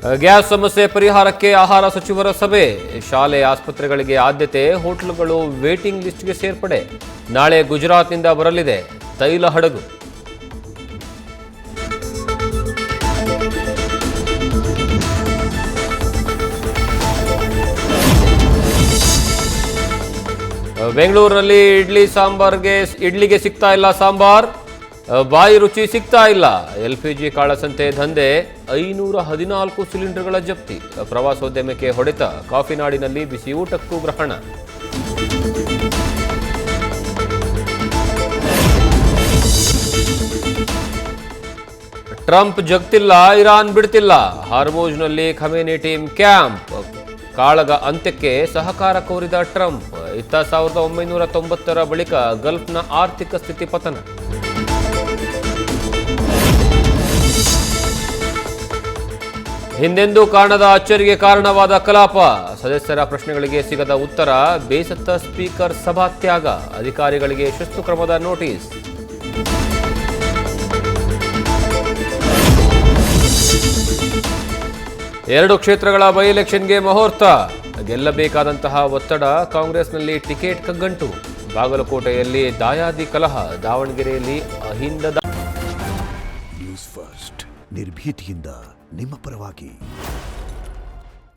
Gas ಸಮಸ್ಯೆ ಪರಿಹಾರಕ್ಕೆ ಆಹಾರ ಸಚಿವರ ಸಭೆ. ಶಾಲೆ ಆಸ್ಪತ್ರೆಗಳಿಗೆ ಆದ್ಯತೆ, ಹೋಟೆಲ್ಗಳು ವೇಟಿಂಗ್ ಲಿಸ್ಟ್ಗೆ ಸೇರ್ಪಡೆ. ನಾಳೆ ಗುಜರಾತ್ನಿಂದ ಬರಲಿದೆ ತೈಲ ಹಡಗು. ಬೆಂಗಳೂರಿನಲ್ಲಿ ಇಡ್ಲಿಗೆ ಸಿಗ್ತಾ ಇಲ್ಲ ಸಾಂಬಾರ್, ಬಾಯಿ ರುಚಿ ಸಿಗ್ತಾ ಇಲ್ಲ. LPG ಕಾಳಸಂತೆ ದಂಧೆ, 514 ಸಿಲಿಂಡರ್ಗಳ ಜಪ್ತಿ. ಪ್ರವಾಸೋದ್ಯಮಕ್ಕೆ ಹೊಡೆತ, ಕಾಫಿನಾಡಿನಲ್ಲಿ ಬಿಸಿ ಊಟಕ್ಕೂ ಗ್ರಹಣ. ಟ್ರಂಪ್ ಜಗ್ತಿಲ್ಲ, ಇರಾನ್ ಬಿಡ್ತಿಲ್ಲ. ಹಾರ್ಮೋಜ್ನಲ್ಲಿ ಖಮೇನಿ ಟೀಮ್ ಕ್ಯಾಂಪ್. ಕಾಳಗ ಅಂತ್ಯಕ್ಕೆ ಸಹಕಾರ ಕೋರಿದ ಟ್ರಂಪ್. ಇತ್ತ 1990ರ ಬಳಿಕ ಗಲ್ಫ್ನ ಆರ್ಥಿಕ ಸ್ಥಿತಿ ಪತನ. ಹಿಂದೆಂದೂ ಕಾಣದ ಅಚ್ಚರಿಗೆ ಕಾರಣವಾದ ಕಲಾಪ. ಸದಸ್ಯರ ಪ್ರಶ್ನೆಗಳಿಗೆ ಸಿಗದ ಉತ್ತರ, ಬೇಸತ್ತ ಸ್ಪೀಕರ್ ಸಭಾತ್ಯಾಗ. ಅಧಿಕಾರಿಗಳಿಗೆ ಶಿಸ್ತು ಕ್ರಮದ ನೋಟಿಸ್. ಎರಡು ಕ್ಷೇತ್ರಗಳ ಬೈ ಎಲೆಕ್ಷನ್ಗೆ ಮುಹೂರ್ತ. ಗೆಲ್ಲಬೇಕಾದಂತಹ ಒತ್ತಡ, ಕಾಂಗ್ರೆಸ್ನಲ್ಲಿ ಟಿಕೆಟ್ ಕಗ್ಗಂಟು. ಬಾಗಲಕೋಟೆಯಲ್ಲಿ ದಾಯಾದಿ ಕಲಹ, ದಾವಣಗೆರೆಯಲ್ಲಿ ಅಹಿಂದ. ನ್ಯೂಸ್ ಫಸ್ಟ್, ನಿರ್ಭೀತಿಯಿಂದ ನಿಮ್ಮ ಪರವಾಗಿ.